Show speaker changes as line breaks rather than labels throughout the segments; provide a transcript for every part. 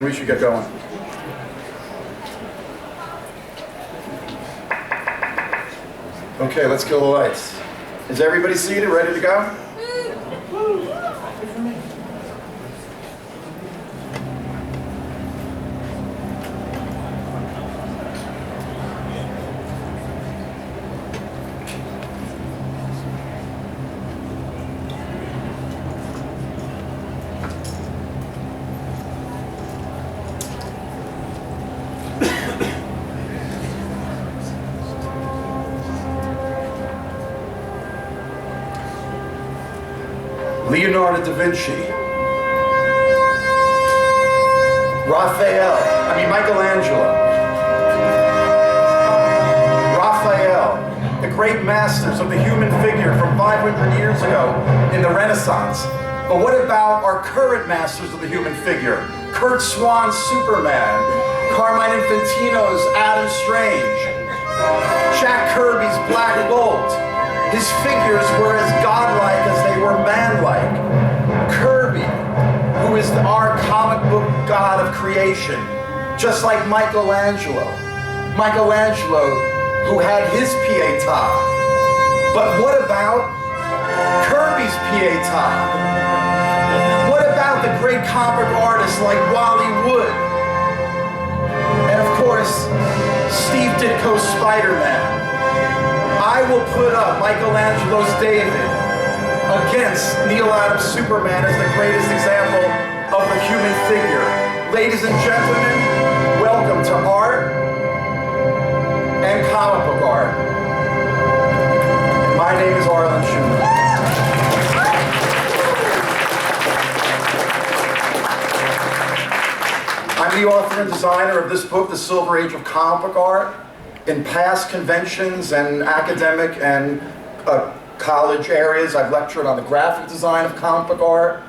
We should get going. Okay, let's kill the lights. Is everybody seated, ready to go? Leonardo da Vinci, Raphael, the great masters of the human figure from 500 years ago in the Renaissance. But what about our current masters of the human figure? Kurt Swan's Superman, Carmine Infantino's Adam Strange, Jack Kirby's Black Bolt. His figures were as godlike as they were manlike. Kirby, who is our comic book god of creation, just like Michelangelo, who had his Pietà. But what about Kirby's Pietà? What about the great comic artists like Wally Wood? And of course, Steve Ditko's Spider-Man. I will put up Michelangelo's David against Neil Adams' Superman as the greatest example of the human figure. Ladies and gentlemen, welcome to art and comic book art. My name is Arlen Schumer. I'm the author and designer of this book, The Silver Age of Comic Book Art. In past conventions and academic and college areas, I've lectured on the graphic design of comic book art.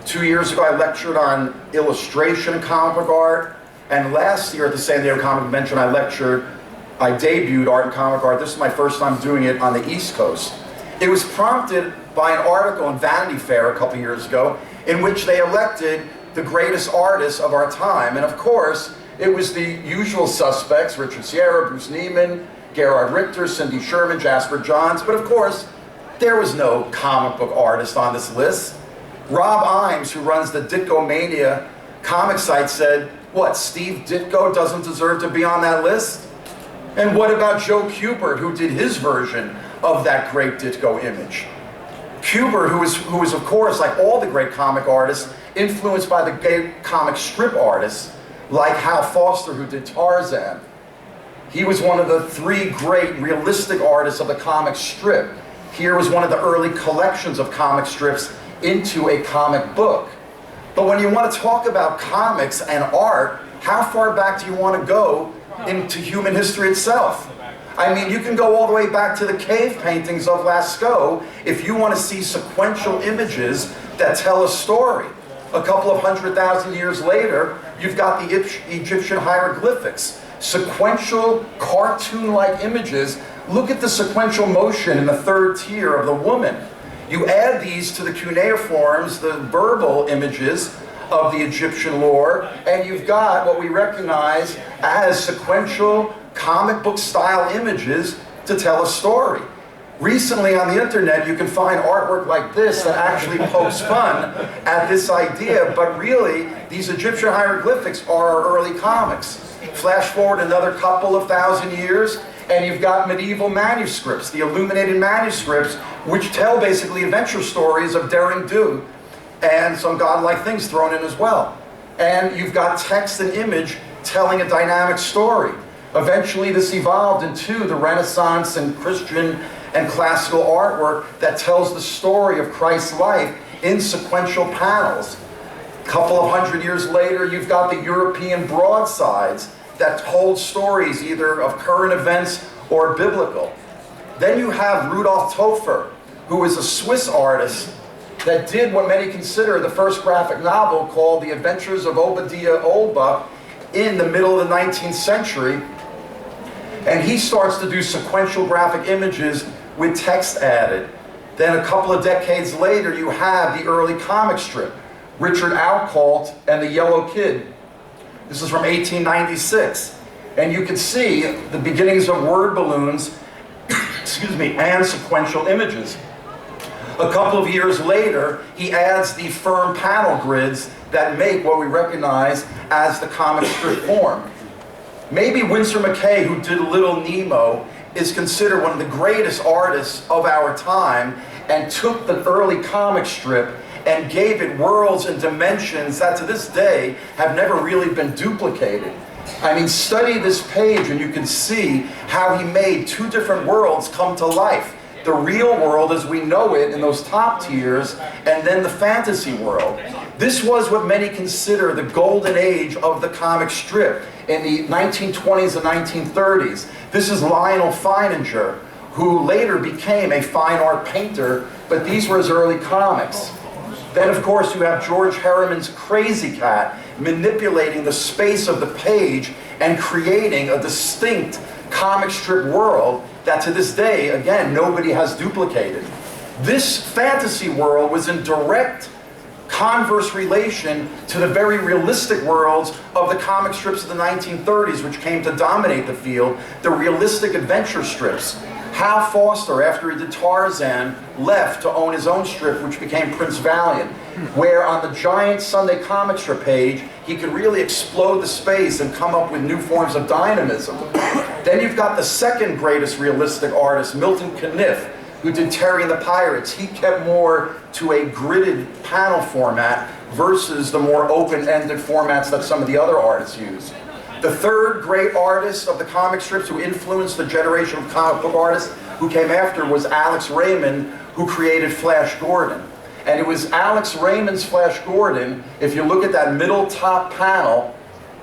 2 years ago, I lectured on illustration of comic book art. And last year at the San Diego Comic Convention, I debuted art and comic art. This is my first time doing it on the East Coast. It was prompted by an article in Vanity Fair a couple years ago in which they elected the greatest artists of our time. And of course, it was the usual suspects: Richard Sierra, Bruce Neiman, Gerhard Richter, Cindy Sherman, Jasper Johns. But of course, there was no comic book artist on this list. Rob Imes, who runs the Ditko Mania comic site, said, what, Steve Ditko doesn't deserve to be on that list? And what about Joe Kubert, who did his version of that great Ditko image? Kubert, who was of course, like all the great comic artists, influenced by the great comic strip artists, like Hal Foster, who did Tarzan. He was one of the three great realistic artists of the comic strip. Here was one of the early collections of comic strips into a comic book. But when you want to talk about comics and art, how far back do you want to go into human history itself? I mean, you can go all the way back to the cave paintings of Lascaux if you want to see sequential images that tell a story. A couple of 100,000 years later, you've got the Egyptian hieroglyphics. Sequential, cartoon-like images. Look at the sequential motion in the third tier of the woman. You add these to the cuneiforms, the verbal images of the Egyptian lore, and you've got what we recognize as sequential comic book style images to tell a story. Recently on the internet, you can find artwork like this that actually pokes fun at this idea, but really, these Egyptian hieroglyphics are our early comics. Flash forward another couple of thousand years, and you've got medieval manuscripts, the illuminated manuscripts, which tell basically adventure stories of daring do, and some godlike things thrown in as well. And you've got text and image telling a dynamic story. Eventually, this evolved into the Renaissance and Christian and classical artwork that tells the story of Christ's life in sequential panels. A couple of hundred years later, you've got the European broadsides that told stories either of current events or biblical. Then you have Rudolf Topfer, who is a Swiss artist that did what many consider the first graphic novel, called The Adventures of Obadiah Oldbuck, in the middle of the 19th century. And he starts to do sequential graphic images with text added. Then a couple of decades later, you have the early comic strip, Richard Outcault and the Yellow Kid. This is from 1896. And you can see the beginnings of word balloons, excuse me, and sequential images. A couple of years later, he adds the firm panel grids that make what we recognize as the comic strip form. Maybe Winsor McCay, who did Little Nemo, is considered one of the greatest artists of our time and took the early comic strip and gave it worlds and dimensions that to this day have never really been duplicated. I mean, study this page and you can see how he made two different worlds come to life. The real world as we know it in those top tiers, and then the fantasy world. This was what many consider the golden age of the comic strip in the 1920s and 1930s. This is Lionel Feininger, who later became a fine art painter, but these were his early comics. Then, of course, you have George Herriman's Crazy Cat, manipulating the space of the page and creating a distinct comic strip world that to this day, again, nobody has duplicated. This fantasy world was in direct converse relation to the very realistic worlds of the comic strips of the 1930s, which came to dominate the field, the realistic adventure strips. Hal Foster, after he did Tarzan, left to own his own strip, which became Prince Valiant, where on the giant Sunday comic strip page, he could really explode the space and come up with new forms of dynamism. Then you've got the second greatest realistic artist, Milton Caniff, who did Terry and the Pirates. He kept more to a gridded panel format versus the more open-ended formats that some of the other artists use. The third great artist of the comic strips who influenced the generation of comic book artists who came after was Alex Raymond, who created Flash Gordon. And it was Alex Raymond's Flash Gordon, if you look at that middle top panel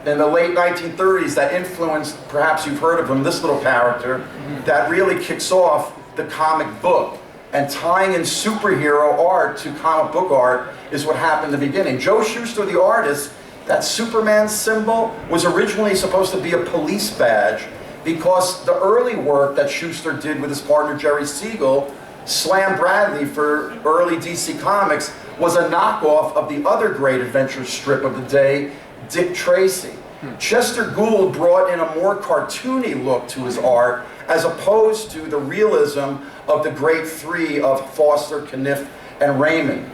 in the late 1930s, that influenced, perhaps you've heard of him, this little character, that really kicks off the comic book. And tying in superhero art to comic book art is what happened in the beginning. Joe Shuster, the artist, that Superman symbol was originally supposed to be a police badge because the early work that Shuster did with his partner Jerry Siegel, Slam Bradley for early DC Comics, was a knockoff of the other great adventure strip of the day, Dick Tracy. Chester Gould brought in a more cartoony look to his art as opposed to the realism of the great three of Foster, Caniff, and Raymond.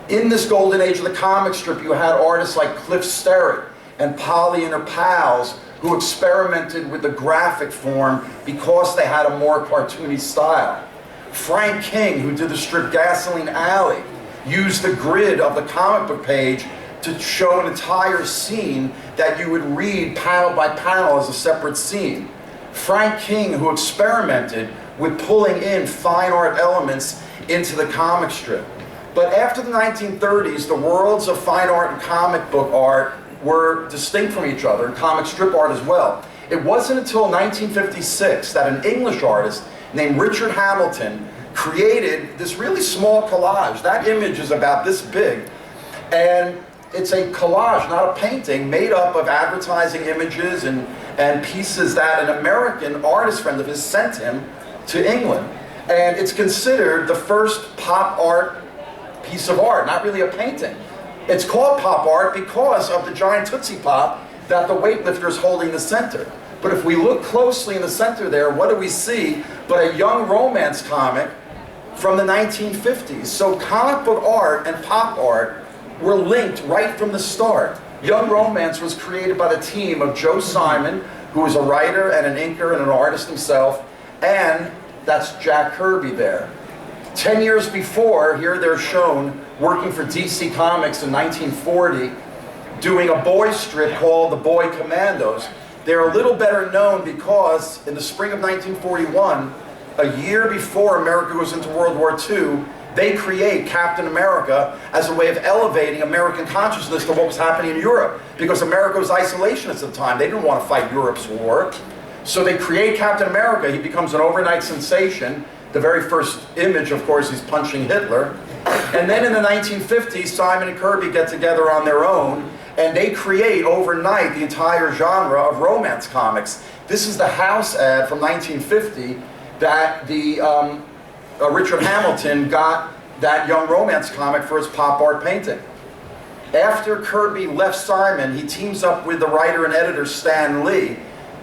In this golden age of the comic strip, you had artists like Cliff Sterritt and Polly and her pals who experimented with the graphic form because they had a more cartoony style. Frank King, who did the strip Gasoline Alley, used the grid of the comic book page to show an entire scene that you would read panel by panel as a separate scene. Frank King, who experimented with pulling in fine art elements into the comic strip. But after the 1930s, the worlds of fine art and comic book art were distinct from each other, and comic strip art as well. It wasn't until 1956 that an English artist named Richard Hamilton created this really small collage. That image is about this big, and it's a collage, not a painting, made up of advertising images and pieces that an American artist friend of his sent him to England. And it's considered the first pop art piece of art, not really a painting. It's called pop art because of the giant Tootsie Pop that the weightlifter is holding in the center. But if we look closely in the center there, what do we see but a young romance comic from the 1950s? So comic book art and pop art were linked right from the start. Young Romance was created by the team of Joe Simon, who is a writer and an inker and an artist himself, and that's Jack Kirby there. 10 years before, here they're shown working for DC Comics in 1940, doing a boy strip called The Boy Commandos. They're a little better known because in the spring of 1941, a year before America goes into World War II, they create Captain America as a way of elevating American consciousness to what was happening in Europe. Because America was isolationist at the time. They didn't want to fight Europe's war. So they create Captain America. He becomes an overnight sensation. The very first image, of course, he's punching Hitler. And then in the 1950s, Simon and Kirby get together on their own, and they create overnight the entire genre of romance comics. This is the house ad from 1950 that the Richard Hamilton got that young romance comic for his pop art painting. After Kirby left Simon, he teams up with the writer and editor Stan Lee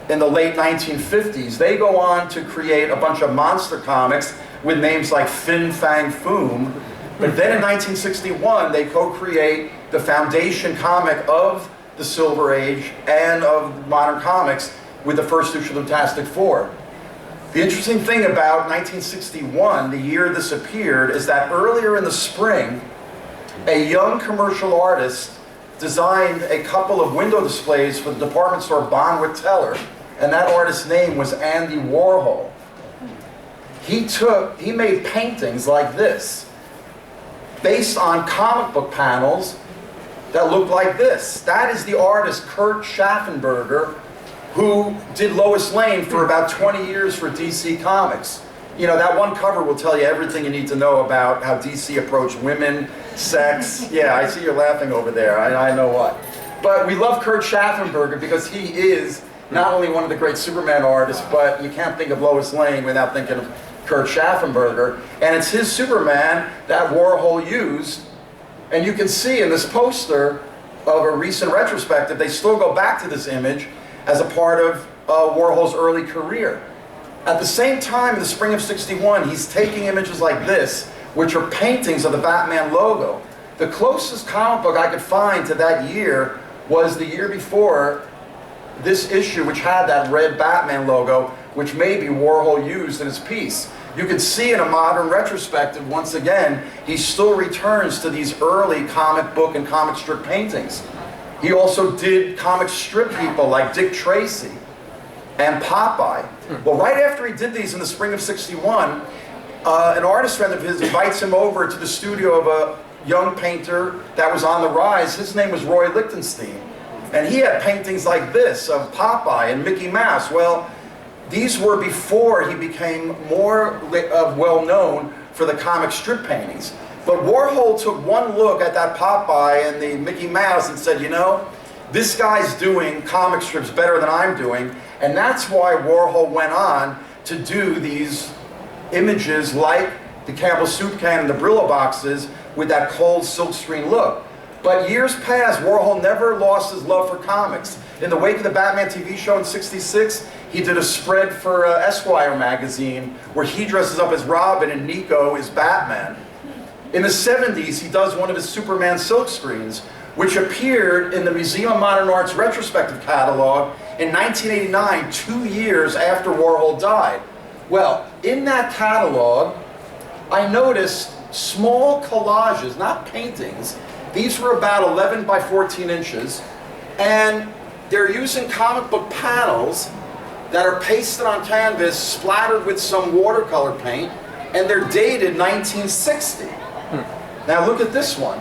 in the late 1950s. They go on to create a bunch of monster comics with names like Fin Fang Foom. But then in 1961, they co-create the foundation comic of the Silver Age and of modern comics with the first issue of the Fantastic Four. The interesting thing about 1961, the year this appeared, is that earlier in the spring, a young commercial artist designed a couple of window displays for the department store Bonwit Teller, and that artist's name was Andy Warhol. He made paintings like this, based on comic book panels that looked like this. That is the artist Kurt Schaffenberger, who did Lois Lane for about 20 years for DC Comics. You know, that one cover will tell you everything you need to know about how DC approached women, sex. Yeah, I see you're laughing over there. I know what. But we love Kurt Schaffenberger because he is not only one of the great Superman artists, but you can't think of Lois Lane without thinking of Kurt Schaffenberger. And it's his Superman that Warhol used. And you can see in this poster of a recent retrospective, they still go back to this image as a part of Warhol's early career. At the same time, in the spring of '61, he's taking images like this, which are paintings of the Batman logo. The closest comic book I could find to that year was the year before this issue, which had that red Batman logo, which maybe Warhol used in his piece. You can see in a modern retrospective, once again, he still returns to these early comic book and comic strip paintings. He also did comic strip people like Dick Tracy and Popeye. Well, right after he did these in the spring of '61, an artist friend of his invites him over to the studio of a young painter that was on the rise. His name was Roy Lichtenstein. And he had paintings like this of Popeye and Mickey Mouse. Well, these were before he became more well-known for the comic strip paintings. But Warhol took one look at that Popeye and the Mickey Mouse and said, you know, this guy's doing comic strips better than I'm doing. And that's why Warhol went on to do these images like the Campbell soup can and the Brillo boxes with that cold silkscreen look. But years passed, Warhol never lost his love for comics. In the wake of the Batman TV show in '66, he did a spread for Esquire magazine where he dresses up as Robin and Nico is Batman. In the '70s, he does one of his Superman silkscreens, which appeared in the Museum of Modern Art's retrospective catalog in 1989, 2 years after Warhol died. Well, in that catalog, I noticed small collages, not paintings. These were about 11 by 14 inches, and they're using comic book panels that are pasted on canvas, splattered with some watercolor paint, and they're dated 1960. Now look at this one.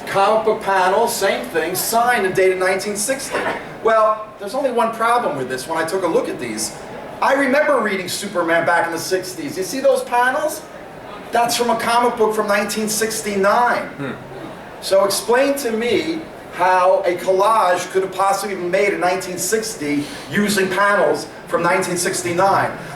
Comic book panel, same thing, signed and dated 1960. Well, there's only one problem with this when I took a look at these. I remember reading Superman back in the 60s. You see those panels? That's from a comic book from 1969. So explain to me how a collage could have possibly been made in 1960 using panels from 1969.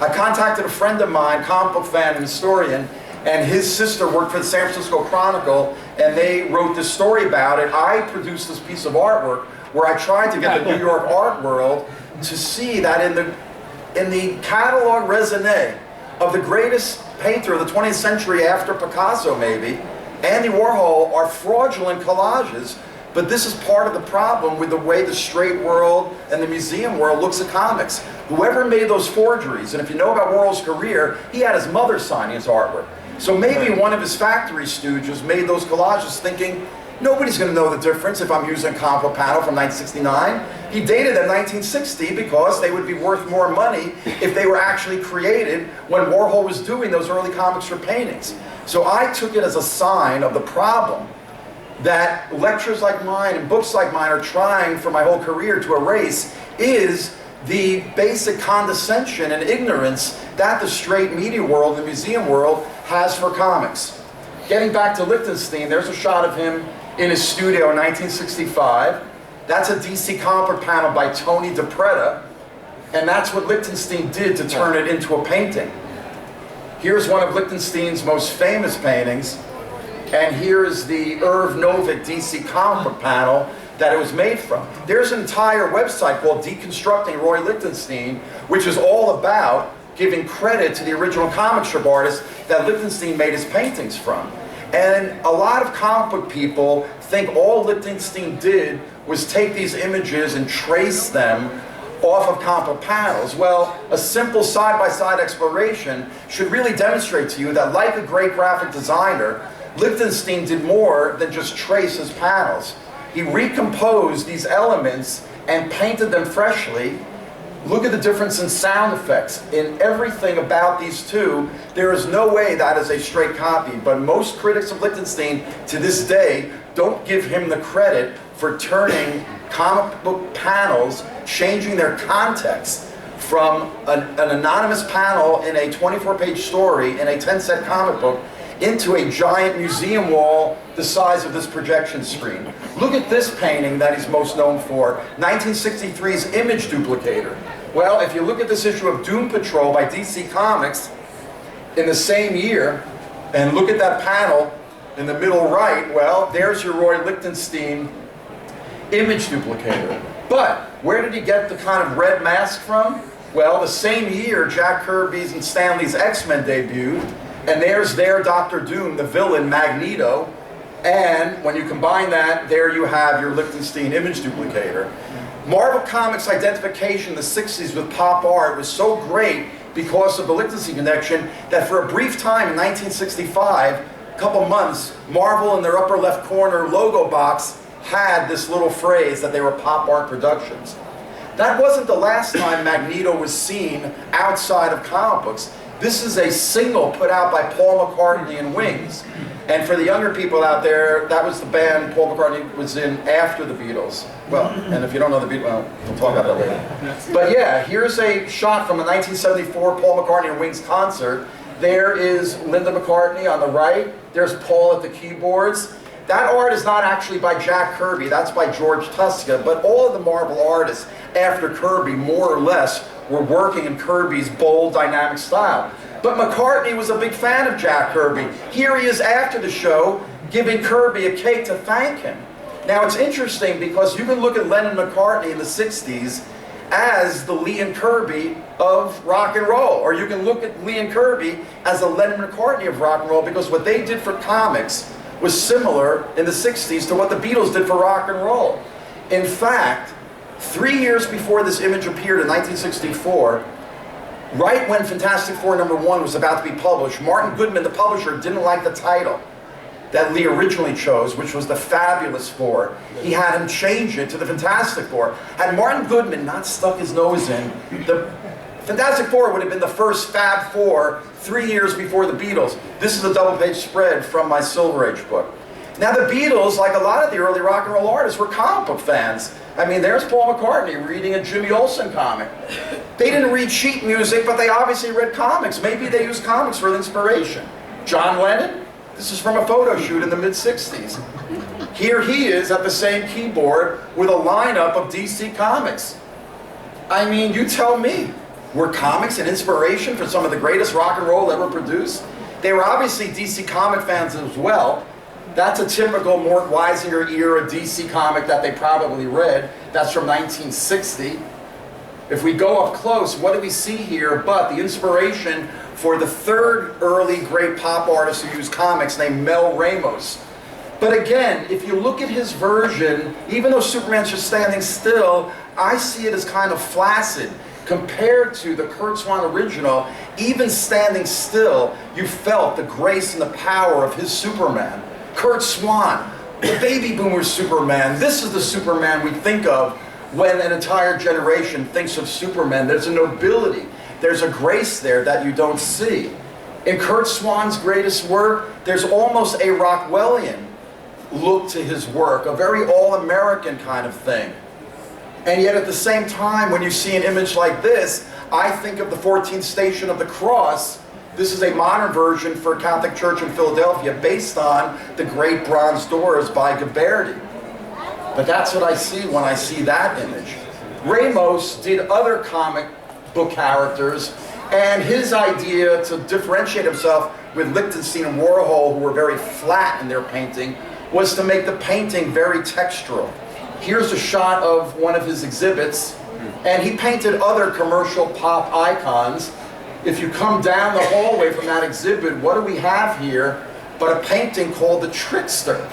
I contacted a friend of mine, comic book fan and historian, and his sister worked for the San Francisco Chronicle, and they wrote this story about it. I produced this piece of artwork where I tried to get the New York art world to see that in the catalog raisonné of the greatest painter of the 20th century after Picasso maybe, Andy Warhol, are fraudulent collages. But this is part of the problem with the way the straight world and the museum world looks at comics. Whoever made those forgeries, and if you know about Warhol's career, he had his mother signing his artwork. So maybe one of his factory stooges made those collages thinking, nobody's going to know the difference if I'm using a comic book panel from 1969. He dated them 1960 because they would be worth more money if they were actually created when Warhol was doing those early comic strip paintings. So I took it as a sign of the problem that lectures like mine and books like mine are trying for my whole career to erase, is the basic condescension and ignorance that the straight media world, the museum world, has for comics. Getting back to Lichtenstein, there's a shot of him in his studio in 1965. That's a DC comic book panel by Tony DiPreta, and that's what Lichtenstein did to turn it into a painting. Here's one of Lichtenstein's most famous paintings, And here is the Irv Novick DC comic book panel that it was made from. There's an entire website called Deconstructing Roy Lichtenstein, which is all about giving credit to the original comic strip artist that Lichtenstein made his paintings from. And a lot of comic book people think all Lichtenstein did was take these images and trace them off of comic book panels. Well, a simple side-by-side exploration should really demonstrate to you that, like a great graphic designer, Lichtenstein did more than just trace his panels. He recomposed these elements and painted them freshly. Look at the difference in sound effects. In everything about these two, there is no way that is a straight copy, but most critics of Lichtenstein to this day don't give him the credit for turning comic book panels, changing their context from an anonymous panel in a 24-page story in a 10-set comic book into a giant museum wall the size of this projection screen. Look at this painting that he's most known for, 1963's Image Duplicator. Well, if you look at this issue of Doom Patrol by DC Comics in the same year, and look at that panel in the middle right, well, there's your Roy Lichtenstein Image Duplicator. But where did he get the kind of red mask from? Well, the same year Jack Kirby's and Stan Lee's X-Men debuted, and there's their Dr. Doom, the villain, Magneto. And when you combine that, there you have your Lichtenstein Image Duplicator. Marvel Comics' identification in the 60s with pop art was so great because of the Lichtenstein connection that for a brief time in 1965, a couple months, Marvel in their upper left corner logo box had this little phrase that they were pop art productions. That wasn't the last time Magneto was seen outside of comic books. This is a single put out by Paul McCartney and Wings. And for the younger people out there, that was the band Paul McCartney was in after the Beatles. Well, and if you don't know the Beatles, well, we'll talk about that later. But yeah, here's a shot from a 1974 Paul McCartney and Wings concert. There is Linda McCartney on the right. There's Paul at the keyboards. That art is not actually by Jack Kirby, that's by George Tuska, but all of the Marvel artists after Kirby, more or less, were working in Kirby's bold, dynamic style. But McCartney was a big fan of Jack Kirby. Here he is after the show, giving Kirby a cake to thank him. Now it's interesting because you can look at Lennon McCartney in the 60s as the Lee and Kirby of rock and roll, or you can look at Lee and Kirby as the Lennon McCartney of rock and roll, because what they did for comics was similar in the 60s to what the Beatles did for rock and roll. In fact, 3 years before this image appeared in 1964, right when Fantastic Four #1 was about to be published, Martin Goodman, the publisher, didn't like the title that Lee originally chose, which was the Fabulous Four. He had him change it to the Fantastic Four. Had Martin Goodman not stuck his nose in, the Fantastic Four would have been the first Fab Four 3 years before the Beatles. This is a double-page spread from my Silver Age book. Now the Beatles, like a lot of the early rock and roll artists, were comic book fans. I mean, there's Paul McCartney reading a Jimmy Olsen comic. They didn't read sheet music, but they obviously read comics. Maybe they used comics for inspiration. John Lennon, this is from a photo shoot in the mid-60s. Here he is at the same keyboard with a lineup of DC comics. I mean, you tell me, were comics an inspiration for some of the greatest rock and roll ever produced? They were obviously DC comic fans as well. That's a typical Mort Weisinger era DC comic that they probably read. That's from 1960. If we go up close, what do we see here but the inspiration for the third early great pop artist who used comics named Mel Ramos. But again, if you look at his version, even though Superman's just standing still, I see it as kind of flaccid. Compared to the Kurt Swan original, even standing still, you felt the grace and the power of his Superman. Kurt Swan, the baby boomer Superman. This is the Superman we think of when an entire generation thinks of Superman. There's a nobility, there's a grace there that you don't see. In Kurt Swan's greatest work, there's almost a Rockwellian look to his work, a very all-American kind of thing. And yet at the same time, when you see an image like this, I think of the 14th Station of the Cross. This is a modern version for a Catholic church in Philadelphia based on the great bronze doors by Ghiberti. But that's what I see when I see that image. Ramos did other comic book characters, and his idea to differentiate himself with Lichtenstein and Warhol, who were very flat in their painting, was to make the painting very textural. Here's a shot of one of his exhibits, and he painted other commercial pop icons. If you come down the hallway from that exhibit, what do we have here but a painting called The Trickster?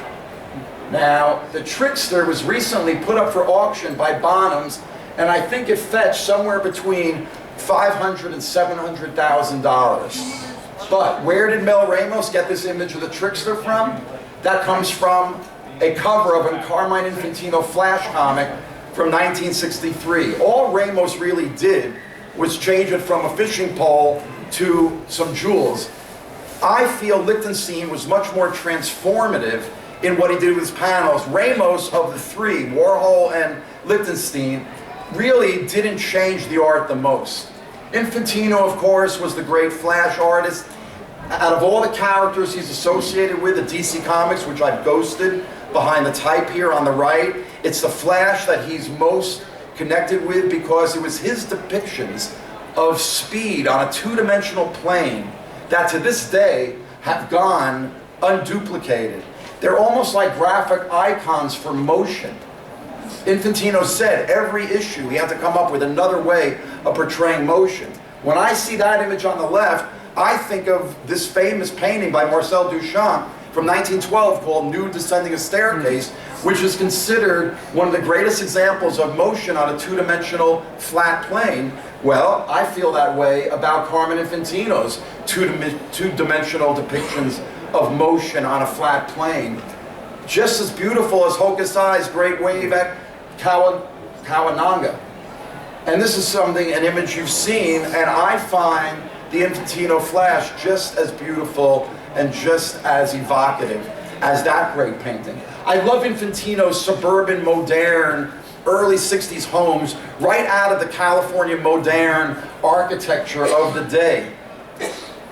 Now, The Trickster was recently put up for auction by Bonhams, and I think it fetched somewhere between $500,000 and $700,000. But where did Mel Ramos get this image of The Trickster from? That comes from a cover of a Carmine Infantino Flash comic from 1963. All Ramos really did was change it from a fishing pole to some jewels. I feel Lichtenstein was much more transformative in what he did with his panels. Ramos, of the three, Warhol and Lichtenstein, really didn't change the art the most. Infantino, of course, was the great Flash artist. Out of all the characters he's associated with at DC Comics, which I've ghosted behind the type here on the right, it's the Flash that he's most connected with because it was his depictions of speed on a two-dimensional plane that to this day have gone unduplicated. They're almost like graphic icons for motion. Infantino said every issue he had to come up with another way of portraying motion. When I see that image on the left, I think of this famous painting by Marcel Duchamp from 1912 called Nude Descending a Staircase, which is considered one of the greatest examples of motion on a two-dimensional flat plane. Well, I feel that way about Carmine Infantino's two-dimensional depictions of motion on a flat plane. Just as beautiful as Hokusai's Great Wave at Kawananga. And this is something, an image you've seen, and I find the Infantino Flash just as beautiful and just as evocative as that great painting. I love Infantino's suburban, modern, early 60s homes right out of the California modern architecture of the day.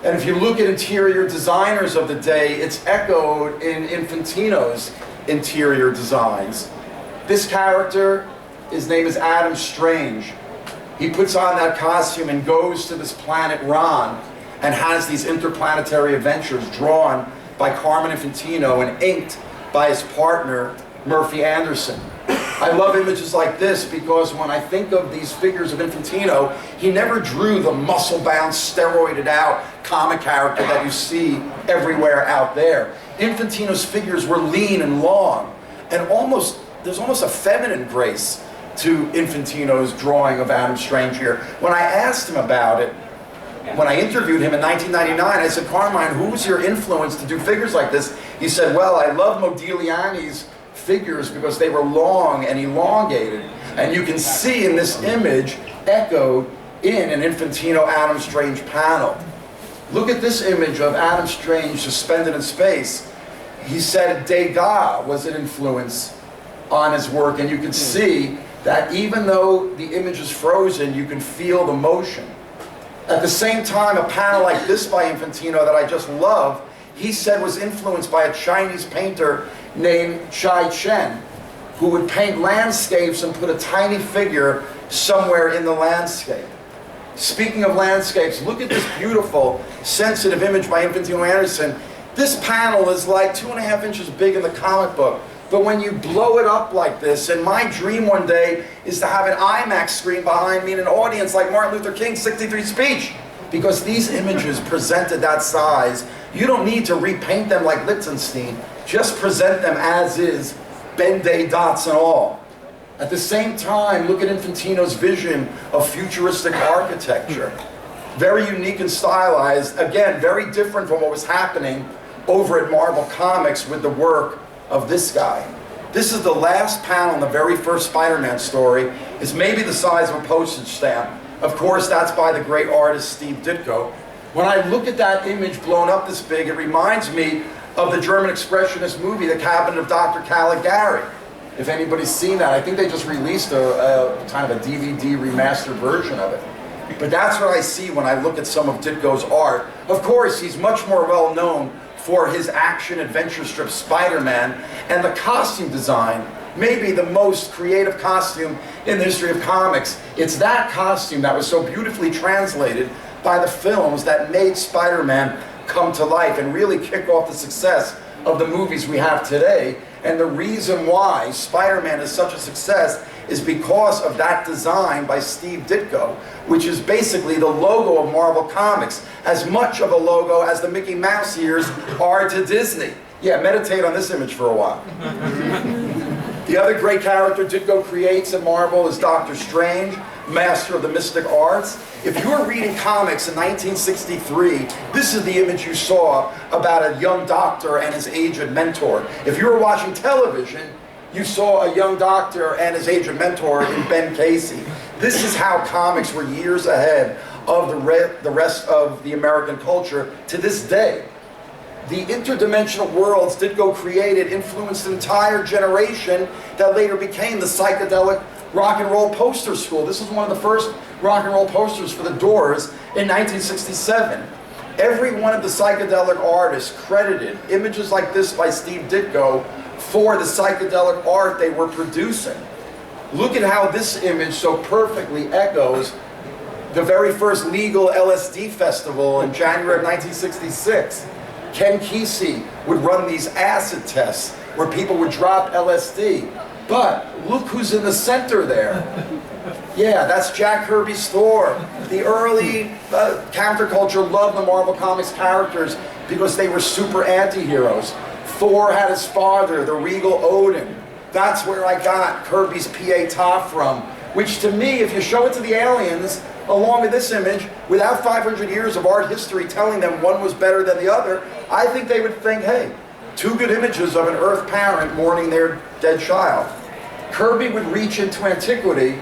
And if you look at interior designers of the day, it's echoed in Infantino's interior designs. This character, his name is Adam Strange. He puts on that costume and goes to this planet Ron and has these interplanetary adventures drawn by Carmine Infantino and inked by his partner, Murphy Anderson. I love images like this because when I think of these figures of Infantino, he never drew the muscle-bound, steroided out comic character that you see everywhere out there. Infantino's figures were lean and long, and there's almost a feminine grace to Infantino's drawing of Adam Strange here. When I asked him about it, when I interviewed him in 1999, I said, Carmine, who's your influence to do figures like this? He said, well, I love Modigliani's figures because they were long and elongated. And you can see in this image echoed in an Infantino Adam Strange panel. Look at this image of Adam Strange suspended in space. He said Degas was an influence on his work, and you can see that even though the image is frozen, you can feel the motion. At the same time, a panel like this by Infantino that I just love, he said was influenced by a Chinese painter named Chai Chen, who would paint landscapes and put a tiny figure somewhere in the landscape. Speaking of landscapes, look at this beautiful, sensitive image by Infantino Anderson. This panel is like 2.5 inches big in the comic book. But when you blow it up like this, and my dream one day is to have an IMAX screen behind me and an audience like Martin Luther King's 63 speech, because these images presented that size. You don't need to repaint them like Lichtenstein. Just present them as is, Ben-Day dots and all. At the same time, look at Infantino's vision of futuristic architecture. Very unique and stylized. Again, very different from what was happening over at Marvel Comics with the work of this guy. This is the last panel in the very first Spider-Man story. It's maybe the size of a postage stamp. Of course, that's by the great artist Steve Ditko. When I look at that image blown up this big, it reminds me of the German Expressionist movie, The Cabinet of Dr. Caligari. If anybody's seen that, I think they just released a kind of a DVD remastered version of it. But that's what I see when I look at some of Ditko's art. Of course, he's much more well known for his action adventure strip Spider-Man, and the costume design, maybe the most creative costume in the history of comics. It's that costume that was so beautifully translated by the films that made Spider-Man come to life and really kick off the success of the movies we have today. And the reason why Spider-Man is such a success is because of that design by Steve Ditko, which is basically the logo of Marvel Comics, as much of a logo as the Mickey Mouse ears are to Disney. Yeah, meditate on this image for a while. The other great character Ditko creates at Marvel is Doctor Strange, master of the mystic arts. If you were reading comics in 1963, this is the image you saw about a young doctor and his aged mentor. If you were watching television, you saw a young doctor and his aged mentor in Ben Casey. This is how comics were years ahead of the rest of the American culture to this day. The interdimensional worlds Ditko created influenced an entire generation that later became the psychedelic rock and roll poster school. This is one of the first rock and roll posters for the Doors in 1967. Every one of the psychedelic artists credited images like this by Steve Ditko for the psychedelic art they were producing. Look at how this image so perfectly echoes the very first legal LSD festival in January of 1966. Ken Kesey would run these acid tests where people would drop LSD. But look who's in the center there. Yeah, that's Jack Kirby's Thor. The early counterculture loved the Marvel Comics characters because they were super anti-heroes. Thor had his father, the regal Odin. That's where I got Kirby's Pietà from, which to me, if you show it to the aliens, along with this image, without 500 years of art history telling them one was better than the other, I think they would think, hey, two good images of an Earth parent mourning their dead child. Kirby would reach into antiquity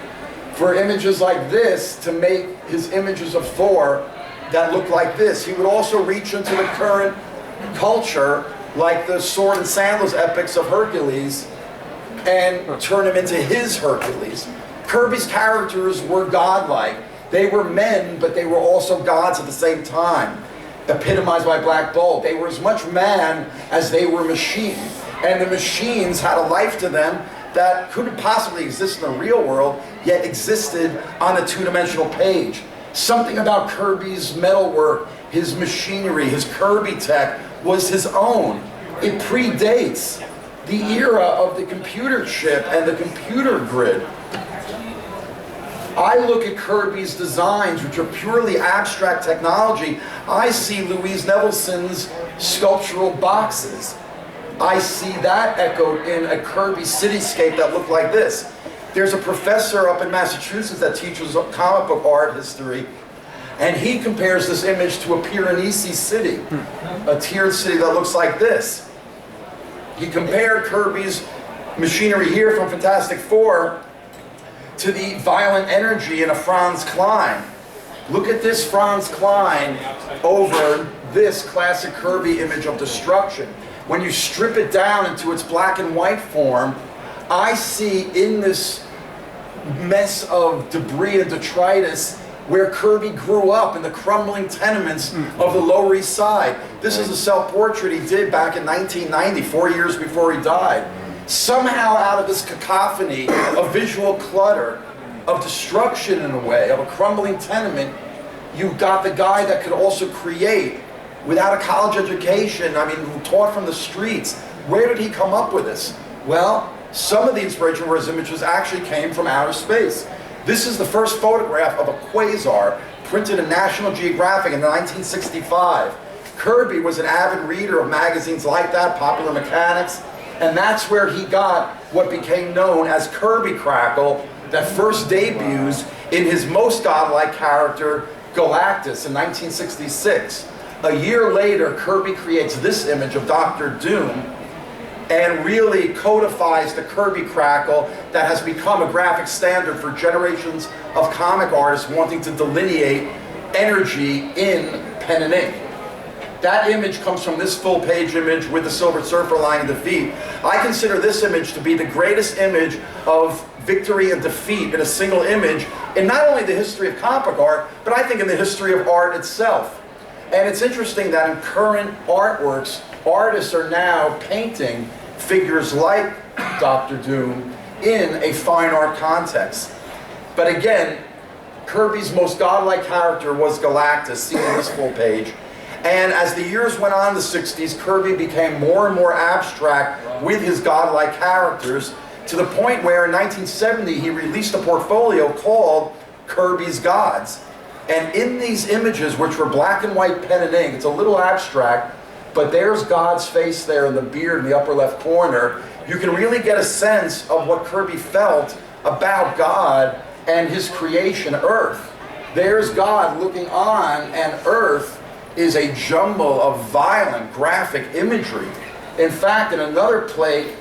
for images like this to make his images of Thor that look like this. He would also reach into the current culture, like the sword and sandals epics of Hercules, and turn him into his Hercules. Kirby's characters were godlike. They were men, but they were also gods at the same time, epitomized by Black Bolt. They were as much man as they were machine, and the machines had a life to them that couldn't possibly exist in the real world, yet existed on the two-dimensional page. Something about Kirby's metalwork, his machinery, his Kirby tech was his own. It predates the era of the computer chip and the computer grid. I look at Kirby's designs, which are purely abstract technology. I see Louise Nevelson's sculptural boxes. I see that echoed in a Kirby cityscape that looked like this. There's a professor up in Massachusetts that teaches comic book art history, and he compares this image to a Piranesi city, a tiered city that looks like this. He compared Kirby's machinery here from Fantastic Four to the violent energy in a Franz Klein. Look at this Franz Klein over this classic Kirby image of destruction. When you strip it down into its black and white form, I see in this mess of debris and detritus where Kirby grew up in the crumbling tenements of the Lower East Side. This is a self-portrait he did back in 1990, 4 years before he died. Somehow out of this cacophony of visual clutter, of destruction in a way, of a crumbling tenement, you got the guy that could also create without a college education, I mean, taught from the streets. Where did he come up with this? Well, some of the inspiration for his images actually came from outer space. This is the first photograph of a quasar printed in National Geographic in 1965. Kirby was an avid reader of magazines like that, Popular Mechanics, and that's where he got what became known as Kirby Crackle, that first debuts in his most godlike character, Galactus, in 1966. A year later, Kirby creates this image of Dr. Doom and really codifies the Kirby Crackle that has become a graphic standard for generations of comic artists wanting to delineate energy in pen and ink. That image comes from this full-page image with the Silver Surfer lying in defeat. I consider this image to be the greatest image of victory and defeat in a single image in not only the history of comic art, but I think in the history of art itself. And it's interesting that in current artworks, artists are now painting figures like Dr. Doom in a fine art context. But again, Kirby's most godlike character was Galactus, seen on this full page. And as the years went on, the 60s, Kirby became more and more abstract with his godlike characters, to the point where in 1970 he released a portfolio called Kirby's Gods. And in these images, which were black and white pen and ink, it's a little abstract, but there's God's face there in the beard in the upper left corner. You can really get a sense of what Kirby felt about God and his creation, Earth. There's God looking on, and Earth is a jumble of violent, graphic imagery. In fact, in another plate,